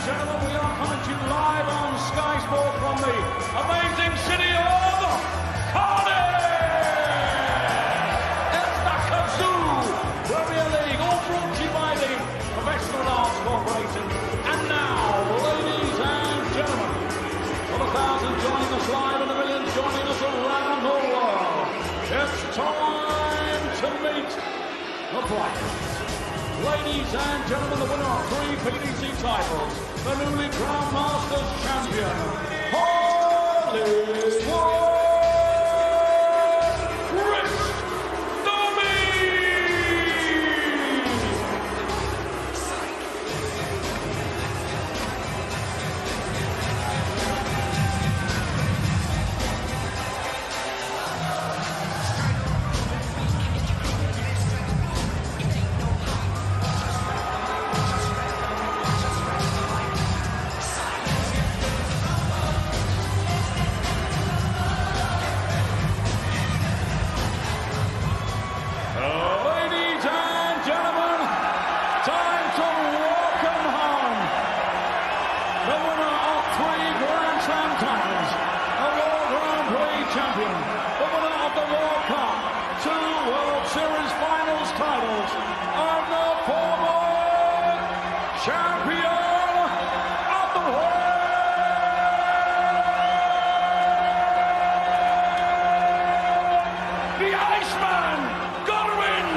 gentlemen, we are coming to you live on Sky Sport from the amazing city of Cardiff. It's the Cazzo Premier League, all brought to you by the Professional Arts Corporation. And now, ladies and gentlemen, for the thousands joining us live and the millions joining us around the world, it's time to meet the players. Ladies and gentlemen, the winner of 3 PDC titles, the newly crowned Masters champion, Hollywood Dobey! Ladies and gentlemen, time to welcome home the winner of 3 Grand Slam titles, a World Grand Prix champion, the winner of the World Cup, 2 World Series Finals titles, and the former champion of the world, the Iceman, Gerwyn!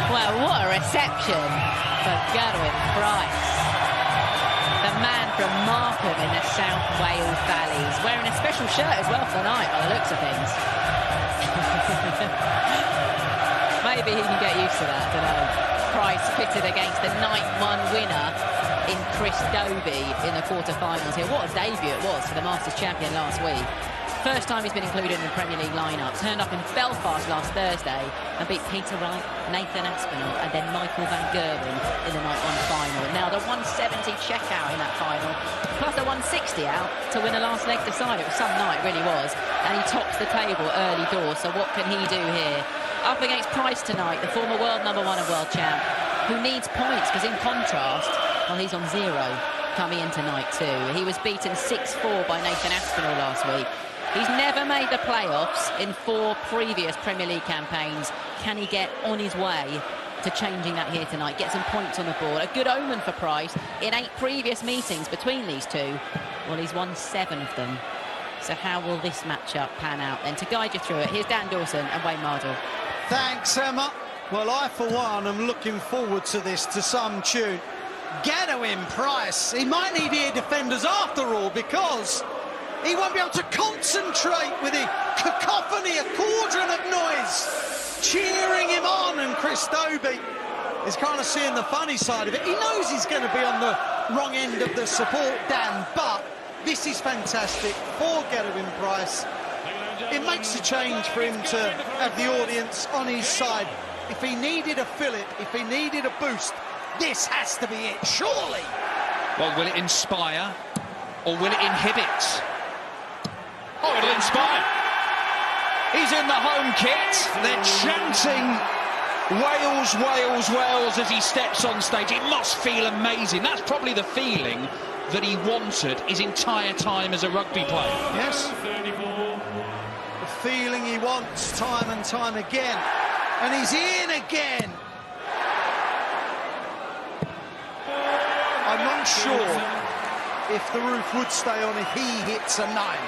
Well, what a reception for Gerwyn Price. The man from Markham in the South Wales Valleys, wearing a special shirt as well for the night by the looks of things. Maybe he can get used to that, I don't know. Price pitted against the night 1 winner in Dobey in the quarter-finals here. What a debut it was for the Masters champion last week. First time he's been included in the Premier League lineup. Turned up in Belfast last Thursday and beat Peter Wright, Nathan Aspinall and then Michael van Gerwen in the night 1 final. Now the 170 checkout in that final, plus the 160 out to win the last leg decide. It was some night, it really was. And he tops the table early doors, so what can he do here? Up against Price tonight, the former world #1 and world champ, who needs points, because in contrast, well, he's on 0 coming in tonight too. He was beaten 6-4 by Nathan Aspinall last week. He's never made the playoffs in 4 previous Premier League campaigns. Can he get on his way to changing that here tonight? Get some points on the board. A good omen for Price. In 8 previous meetings between these two, well, he's won 7 of them. So how will this matchup pan out then? To guide you through it, here's Dan Dawson and Wayne Mardle. Thanks, Emma. Well, I, for one, am looking forward to this to some tune. Gerwyn Price. He might need ear defenders after all, because he won't be able to concentrate with the cacophony, a cauldron of noise cheering him on, and Dobey is kind of seeing the funny side of it. He knows he's going to be on the wrong end of the support, Dan, but this is fantastic for Gerwyn Price. It makes a change for him to have the audience on his side. If he needed a fillip, if he needed a boost, this has to be it, surely. Well, will it inspire or will it inhibit? Oh, it'll inspire. He's in the home kit. They're chanting Wales, Wales, Wales as he steps on stage. It must feel amazing. That's probably the feeling that he wanted his entire time as a rugby player. Yes. The feeling he wants time and time again. And he's in again. I'm not sure if the roof would stay on if he hits a 9.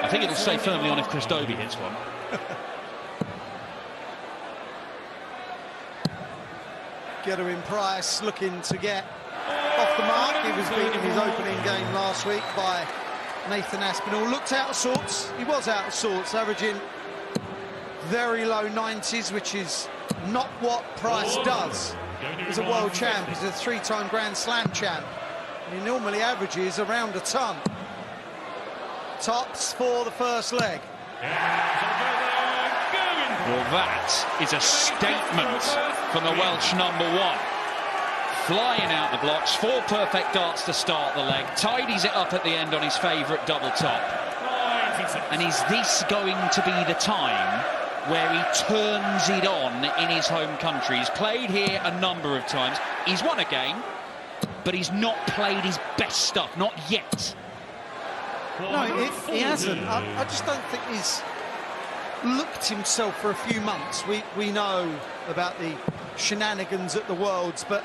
I think it'll stay firmly on if Dobey hits one. Gerwyn Price looking to get off the mark. He was beaten in his opening game last week by Nathan Aspinall. Looked out of sorts. He was out of sorts, averaging very low 90s, which is not what Price does. He's a world champ. He's a 3-time Grand Slam champ. He normally averages around a ton. Tops for the first leg. Well, that is a statement from the Welsh #1. Flying out the blocks, 4 perfect darts to start the leg, tidies it up at the end on his favourite double top. And is this going to be the time where he turns it on in his home country? He's played here a number of times. He's won a game, but he's not played his best stuff, not yet. No, he hasn't. I just don't think he's looked himself for a few months. We know about the shenanigans at the Worlds, but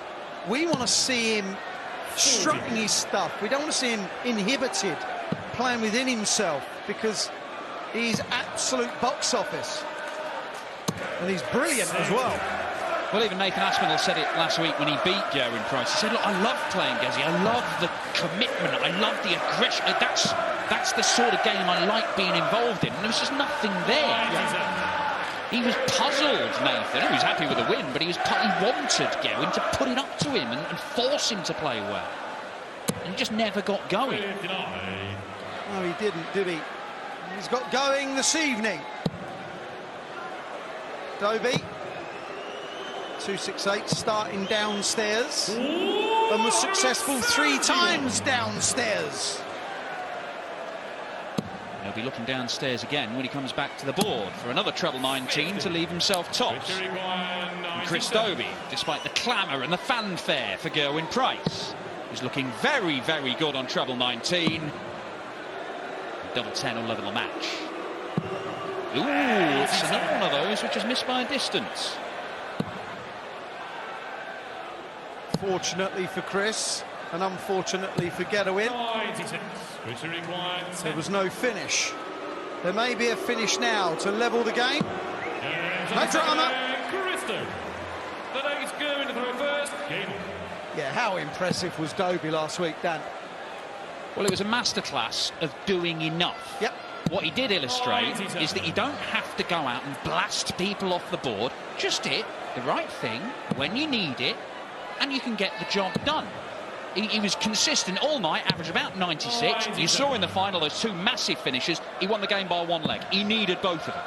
we want to see him strutting his stuff. We don't want to see him inhibited, playing within himself, because he's absolute box office. And he's brilliant as well. Well, even Nathan Aspinall said it last week when he beat Gerwyn Price. He said, look, I love playing Gezi. I love the commitment. I love the aggression. That's the sort of game I like being involved in. And there was just nothing there. He was puzzled, Nathan. He was happy with the win, but he wanted Gerwyn to put it up to him and force him to play well. And he just never got going. No, he didn't, did he? He's got going this evening. Dobey, 268, starting downstairs, and was successful 3 times downstairs. He'll be looking downstairs again when he comes back to the board for another treble 19 to leave himself tops. And Chris Dobey, despite the clamour and the fanfare for Gerwyn Price, is looking very, very good on treble 19. Double 10 will level the match. Ooh, it's another one of those which is missed by a distance. Fortunately for Chris, and unfortunately for Gerwyn, there was no finish. There may be a finish now to level the game. No drama. Yeah, how impressive was Dobey last week, Dan? Well, it was a masterclass of doing enough. Yep. What he did illustrate is that you don't have to go out and blast people off the board. Just hit the right thing when you need it, and you can get the job done. He was consistent all night, averaged about 96. You saw in the final those 2 massive finishes. He won the game by 1 leg. He needed both of them.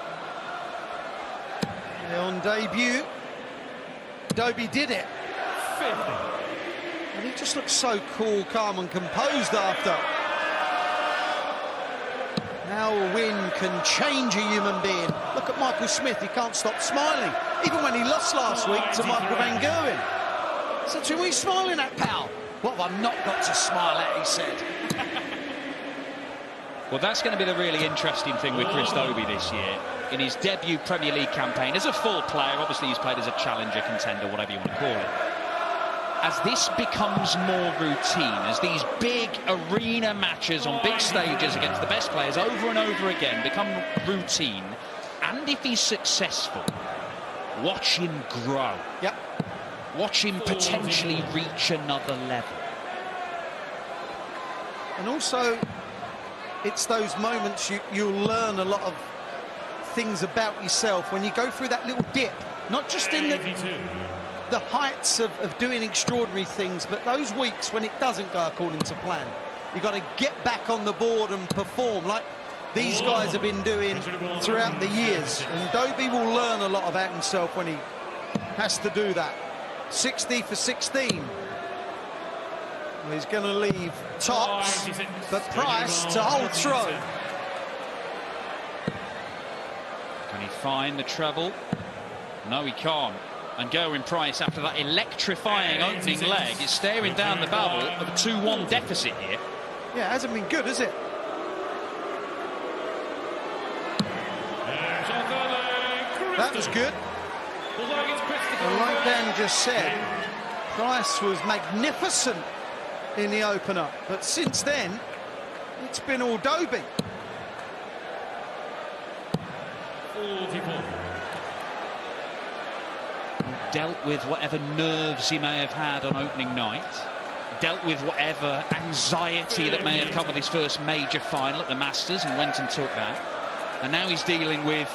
Yeah, on debut, Dobey did it. And he just looks so cool, calm and composed after. How a win can change a human being. Look at Michael Smith, he can't stop smiling. Even when he lost last week to Michael van Gerwen. So to him, what are you smiling at, pal? What have I not got to smile at, he said. Well, that's going to be the really interesting thing with Chris Dobey this year. In his debut Premier League campaign, as a full player, obviously he's played as a challenger, contender, whatever you want to call it. As this becomes more routine, as these big arena matches on big stages against the best players over and over again become routine, and if he's successful, watch him grow. Yep. Watch him potentially reach another level. And also, it's those moments you'll learn a lot of things about yourself when you go through that little dip, not just in the heights of doing extraordinary things, but those weeks when it doesn't go according to plan. You've got to get back on the board and perform like these guys have been doing throughout the years. And Dobey will learn a lot about himself when he has to do that. 60 for 16. Well, he's going to leave tops, but Price to hold throw. Can he find the treble? No, he can't. And Gerwyn Price, after that electrifying opening leg, is staring down the barrel of a 2-1 deficit here. Yeah, it hasn't been good, has it? That was good. And like Dan just said, Price was magnificent in the opener, but since then, it's been all Dobey. 44. Dealt with whatever nerves he may have had on opening night. Dealt with whatever anxiety that may have come with his first major final at the Masters and went and took that. And now he's dealing with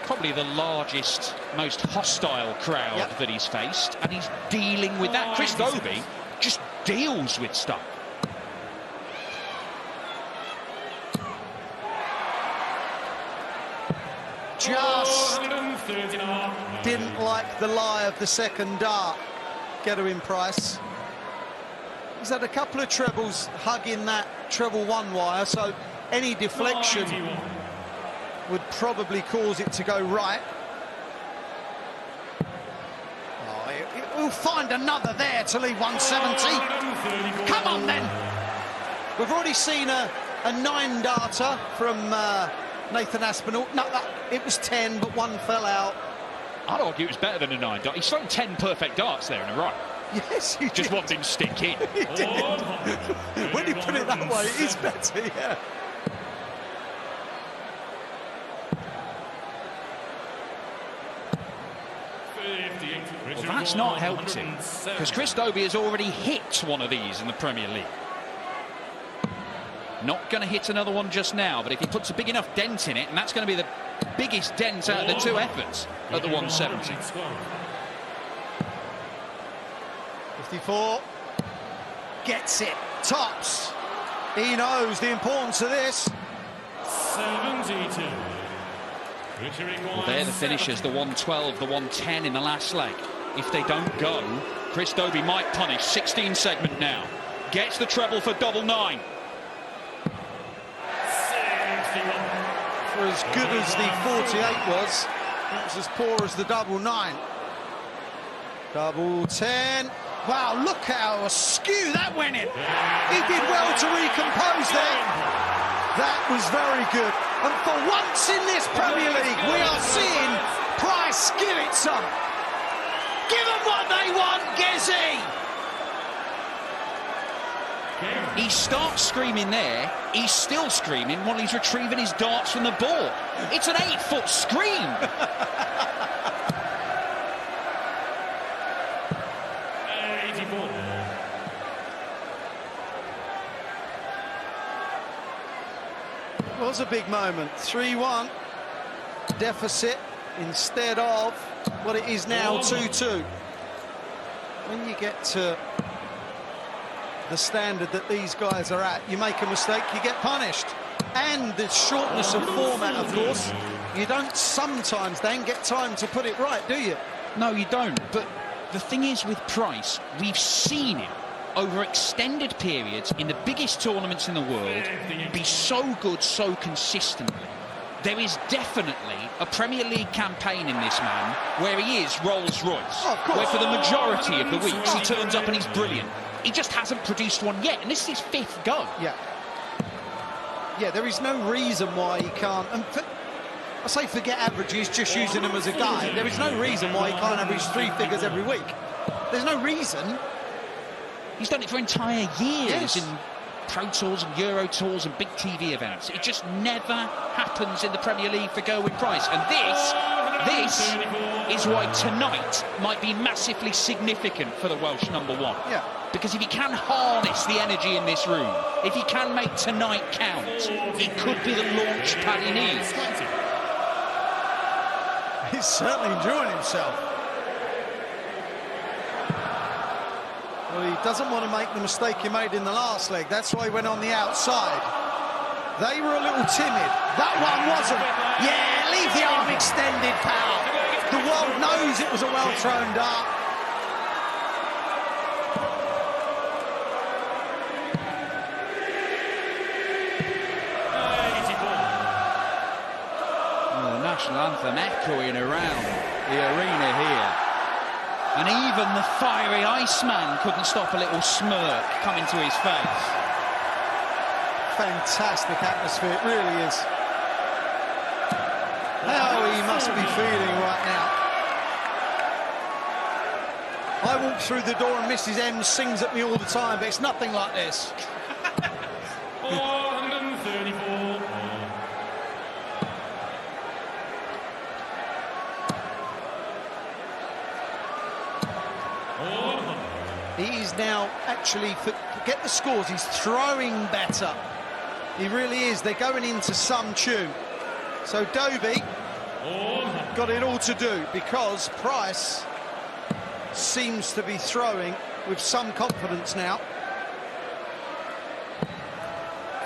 probably the largest, most hostile crowd that he's faced, and he's dealing with that. Chris Dobey just deals with stuff. Just didn't like the lie of the second dart, Gerwyn Price. He's had a couple of trebles hugging that treble one wire, so any deflection would probably cause it to go right. Oh, we'll find another there to leave 170. Come on then. We've already seen a 9-darter from Nathan Aspinall. No, it was 10, but one fell out. I'd argue it was better than a 9-dart. He's thrown 10 perfect darts there in a row. Yes, he just wanted him to stick in. He did. When you put it that way, it is better, yeah. Well, that's not helped him, because Chris Dobey has already hit one of these in the Premier League. Not going to hit another one just now, but if he puts a big enough dent in it, and that's going to be the biggest dent out of the two efforts at the 170. 54, gets it, tops. He knows the importance of this. 72. Well, they're the finishers, the 112, the 110 in the last leg. If they don't go, Chris Dobey might punish. 16 segment now. Gets the treble for double 9. For as good as the 48 was, it was as poor as the double 9. Double 10. Wow, look how askew that went in. He did well to recompose there. That was very good. And for once in this Premier League, we are seeing Price give it some. Give them what they want, Gezzy. He starts screaming there. He's still screaming while he's retrieving his darts from the ball. It's an 8-foot scream. It was a big moment. 3-1 deficit instead of what it is now, 2-2. When you get to the standard that these guys are at, you make a mistake, you get punished. And the shortness of format, of course, you don't sometimes then get time to put it right, do you? No, you don't. But the thing is with Price, we've seen him over extended periods in the biggest tournaments in the world be so good so consistently. There is definitely a Premier League campaign in this man where he is Rolls-Royce, where for the majority of the weeks he turns up and he's brilliant. He just hasn't produced one yet, and this is his 5th go. Yeah, there is no reason why he can't. And I say forget averages, just using them as a guide. There is no reason why he can't average 3 figures every week. There's no reason. He's done it for entire years in Pro Tours and Euro Tours and big TV events. It just never happens in the Premier League for Gerwyn Price. And this is why tonight might be massively significant for the Welsh #1. Yeah. Because if he can harness the energy in this room, if he can make tonight count, it could be the launch pad he needs. He's certainly enjoying himself. Well, he doesn't want to make the mistake he made in the last leg. That's why he went on the outside. They were a little timid. That one wasn't. Yeah, leave the arm extended, pal. The world knows it was a well-thrown dart. The national anthem echoing around the arena here. And even the fiery Iceman couldn't stop a little smirk coming to his face. Fantastic atmosphere, it really is. How he must be feeling right now. I walk through the door and Mrs. M sings at me all the time, but it's nothing like this. 434. He's now actually, forget the scores, he's throwing better. He really is. They're going into some tune. So Dobey got it all to do because Price seems to be throwing with some confidence now.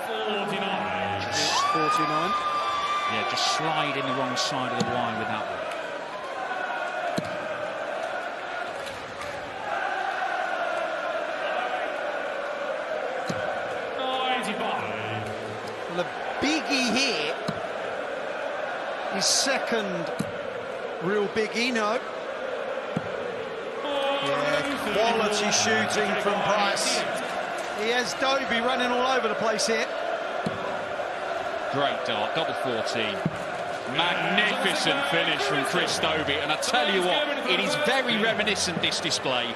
49. Just 49. Yeah, just slide in the wrong side of the line with that one. The biggie here, his second real biggie, no. Yeah, quality shooting from Price. He has Dobey running all over the place here. Great dart, double 14. Magnificent finish from Chris Dobey. And I tell you what, it is very reminiscent, this display,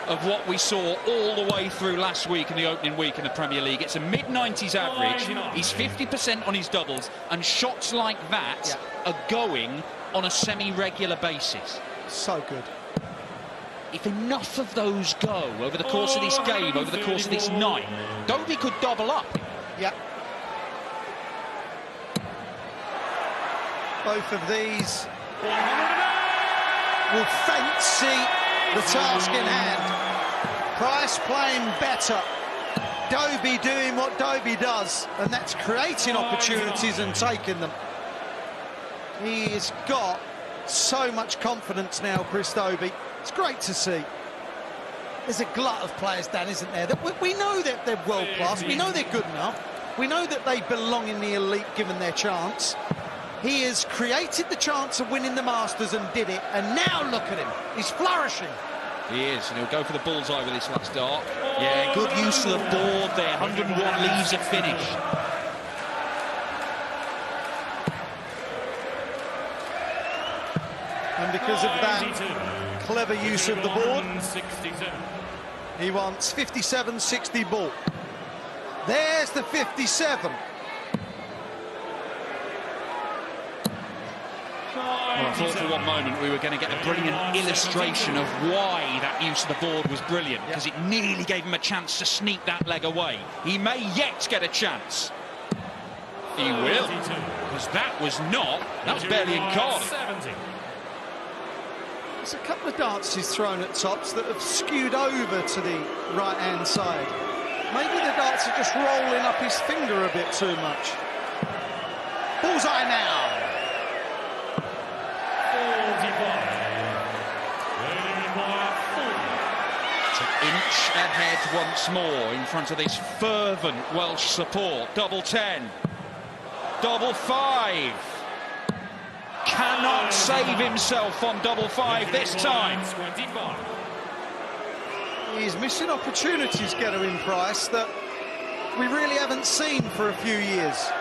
of what we saw all the way through last week in the opening week in the Premier League. It's a mid-90s average. He's 50% on his doubles, and shots like that are going on a semi-regular basis. So good. If enough of those go over the course of this game, over the course of this night, Dobey could double up. Yeah. Both of these will fancy the task in hand. Price playing better. Dobey doing what Dobey does, and that's creating opportunities and taking them. He has got so much confidence now, Chris Dobey. It's great to see. There's a glut of players, Dan, isn't there? That we know that they're world class. We know they're good enough. We know that they belong in the elite given their chance. He has created the chance of winning the Masters and did it. And now look at him. He's flourishing. He is, and he'll go for the bullseye with this last dart. Yeah, good use of the board there. 101 leaves a finish. And because of that clever use of the board, he wants 57-60 ball. There's the 57. Well, I thought for one moment we were going to get a brilliant illustration of why that use of the board was brilliant, because it nearly gave him a chance to sneak that leg away. He may yet get a chance. He will, because that was barely in Cardiff. There's a couple of darts he's thrown at tops that have skewed over to the right-hand side. Maybe the darts are just rolling up his finger a bit too much. Bullseye now. Inch ahead once more in front of this fervent Welsh support. Double 10. Double 5. Cannot save himself on double 5 this time. He's missing opportunities, Gerwyn Price, that we really haven't seen for a few years.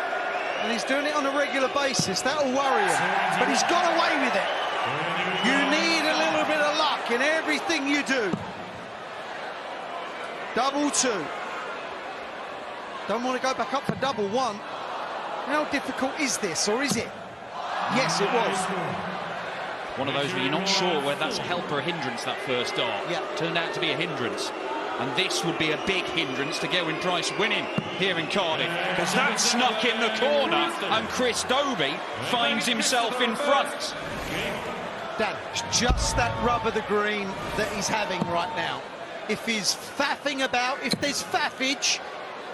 And he's doing it on a regular basis. That'll worry him. But he's got away with it. You need a little bit of luck in everything you do. Double 2. Don't want to go back up for double 1. How difficult is this, or is it? Yes, it was. One of those where you're not sure whether that's a help or a hindrance, that first dart. Yeah. Turned out to be a hindrance. And this would be a big hindrance to Gerwyn Price winning here in Cardiff, because that snuck in the corner and Chris Dobey finds himself in front. Dan, it's just that rub of the green that he's having right now. If he's faffing about, if there's faffage,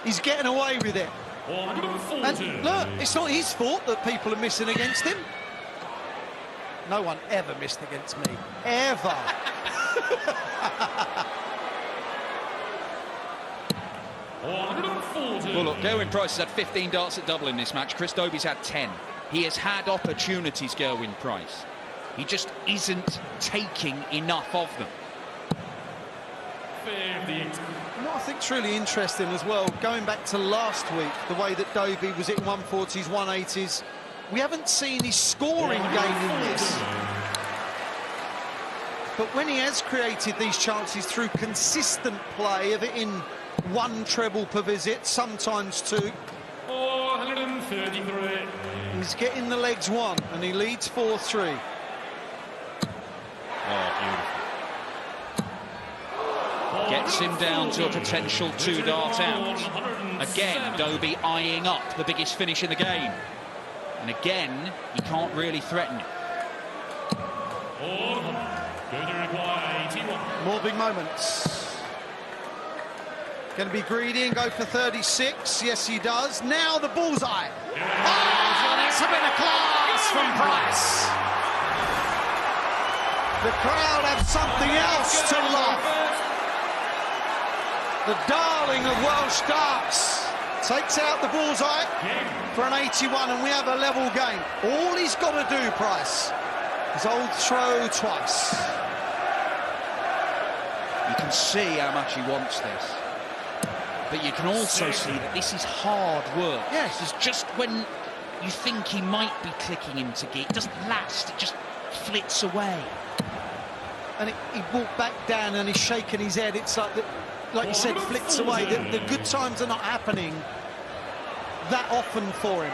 he's getting away with it. And look, it's not his fault that people are missing against him. No one ever missed against me. Ever. Well, look, Gerwyn Price has had 15 darts at double in this match. Chris Dobey's had 10. He has had opportunities, Gerwyn Price. He just isn't taking enough of them. What I think's really interesting as well, going back to last week, the way that Dobey was hitting 140s, 180s, we haven't seen his scoring game in this. But when he has created these chances through consistent play of hitting 1 treble per visit, sometimes 2, 433. he's getting the legs 1, and he leads 4-3. Oh, beautiful. Gets him down to a potential 2-dart out. Again, Dobey eyeing up the biggest finish in the game. And again, he can't really threaten it. More big moments. Going to be greedy and go for 36. Yes, he does. Now the bullseye. Oh, that's a bit of class from Price. The crowd have something else to love. The darling of Welsh darts takes out the bullseye for an 81, and we have a level game. All he's got to do, Price, is old throw twice. You can see how much he wants this. But you can also see that this is hard work. Yes. It's just when you think he might be clicking into gear, it doesn't last, it just flits away. And he walked back down and he's shaking his head. It's like you said, flits away. The good times are not happening that often for him.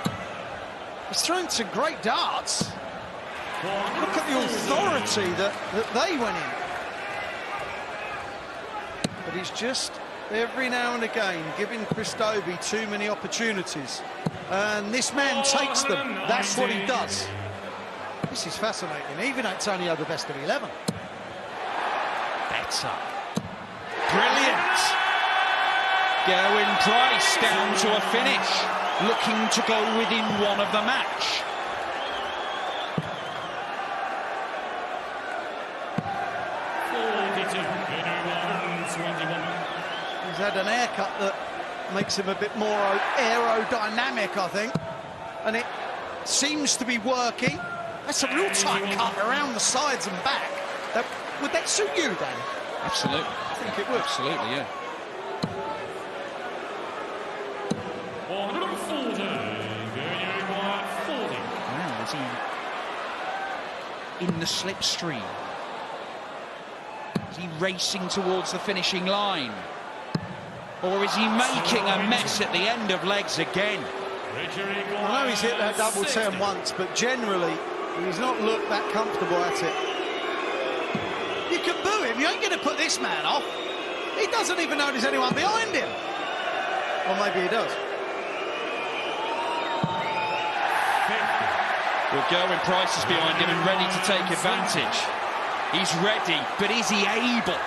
He's thrown some great darts. Look at the authority that they went in. But he's just, every now and again, giving Chris Dobey too many opportunities. And this man takes them. That's what he does. This is fascinating, even though it's only over best of 11. Better. Brilliant. Gerwyn Price down to a finish, looking to go within one of the match. He's had an haircut that makes him a bit more aerodynamic, I think. And it seems to be working. That's a real tight cut around the sides and back. Would that suit you, Dan? Absolutely. I think it would. Absolutely, yeah. Wow, is he in the slipstream? Is he racing towards the finishing line? Or is he making a mess at the end of legs again? I know he's hit that double 10 once, but generally he's not looked that comfortable at it. You can boo him, you ain't going to put this man off. He doesn't even know there's anyone behind him. Or maybe he does. Well, Gerwyn Price is behind him and ready to take advantage. He's ready, but is he able?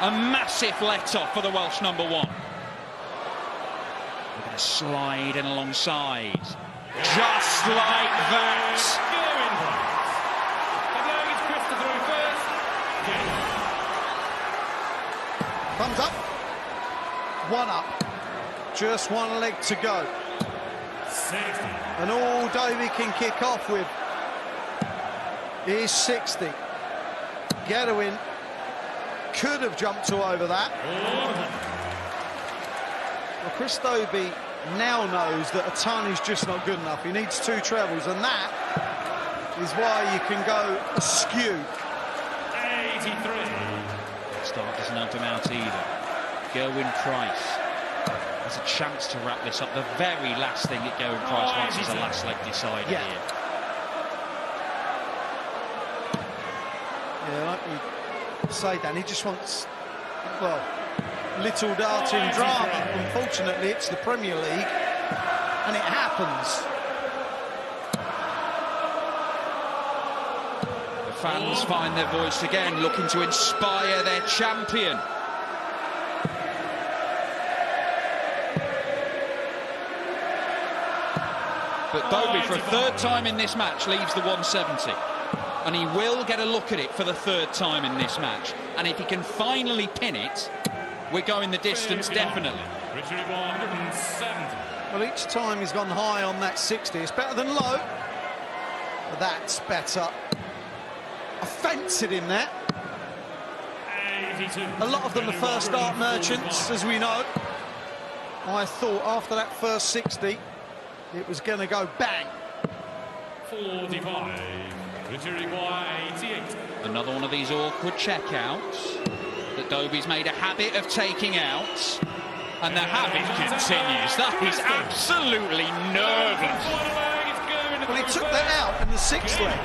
A massive let-off for the Welsh number one. We're going to slide in alongside. Just like that. Thumbs up. One up. Just one leg to go. And all Dobey can kick off with is 60. Gerwyn could have jumped to over that. Well, Chris Dobey now knows that a ton is just not good enough. He needs 2 trebles, and that is why you can go askew. 83. Start doesn't help him out either. Gerwyn Price has a chance to wrap this up. The very last thing that Gerwyn Price wants is a last leg decider here. Yeah, like you say, Dan, he just wants, well, little darting drama. Unfortunately, it's the Premier League, and it happens. The fans find their voice again, looking to inspire their champion. But Dobey, for a 3rd time in this match, leaves the 170. And he will get a look at it for the 3rd time in this match. And if he can finally pin it, we're going the distance, definitely. Well, each time he's gone high on that 60. It's better than low. But that's better. I fancied him there. A lot of them are first dart merchants, as we know. I thought after that first 60, it was going to go bang. 45. Another one of these awkward checkouts that Dobey's made a habit of taking out. And the habit continues. That is absolutely nervous. Well, he took that out in the 6th leg.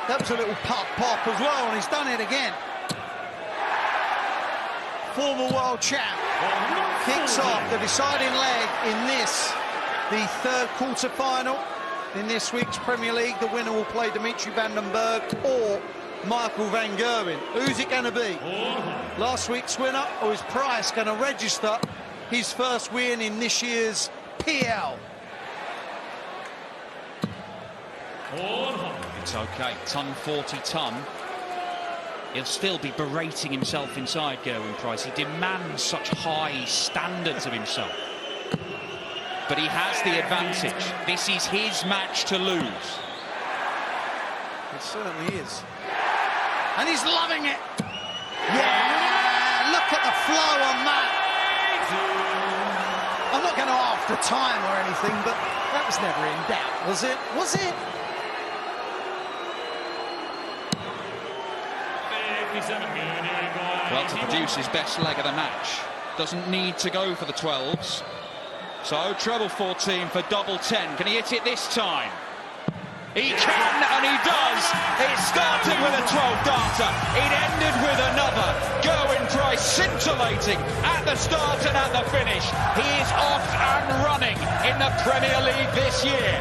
That was a little pop as well, and he's done it again. former world champ, kicks off the deciding leg in this, the third quarter-final in this week's Premier League. The winner will play Dimitri van den Berg or Michael van Gerwen. Who's it going to be? Last week's winner, or is Price going to register his first win in this year's PL? It's okay, ton 40 ton. He'll still be berating himself inside, Gerwyn Price. He demands such high standards of himself. But he has the advantage. This is his match to lose. It certainly is. And he's loving it. Yeah, look at the flow on that. I'm not going to after time or anything, but that was never in doubt, was it? Was it? Well, to produce his best leg of the match, doesn't need to go for the 12s. So treble 14 for double 10. Can he hit it this time? He can, and he does. It started with a 12-darter. It ended with another. Gerwyn Price scintillating at the start and at the finish. He is off and running in the Premier League this year.